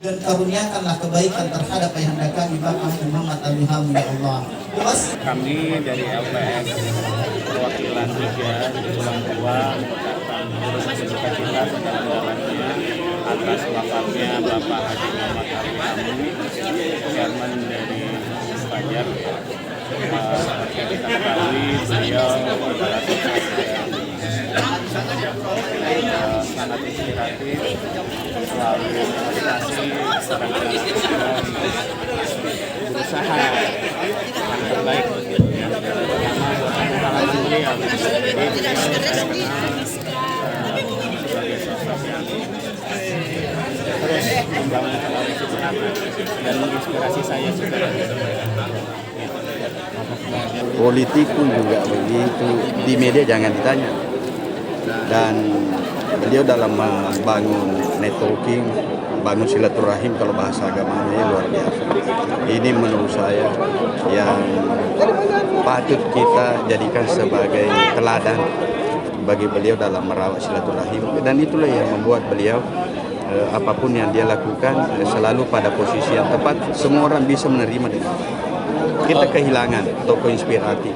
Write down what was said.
Dan karuniakanlah kebaikan terhadap ayahanda kami Bapak Muhammad Al-Ilham ya Allah. Kami dari LPS perwakilan 3 di Pulang Tua mengucapkan berduka cita sedalam-dalamnya atas wafatnya Bapak Haji Muhammad Al-Ilham, Chairman dari Fajar. Seperti kita ketahui, beliau adalah sosok yang sangat inspiratif, selalu motivasi berusaha yang terbaik karena pengalaman beliau. Jadi beliau saya kenal sebagai sosok yang terus membangun koalisi semangat dan menginspirasi saya juga. Politikus juga begitu, di media jangan ditanya. Dan beliau dalam membangun networking, bangun silaturahim kalau bahasa agamanya luar biasa. Ini menurut saya yang patut kita jadikan sebagai teladan bagi beliau dalam merawat silaturahim. Dan itulah yang membuat beliau apapun yang dia lakukan selalu pada posisi yang tepat. Semua orang bisa menerima itu. Kita kehilangan tokoh inspiratif.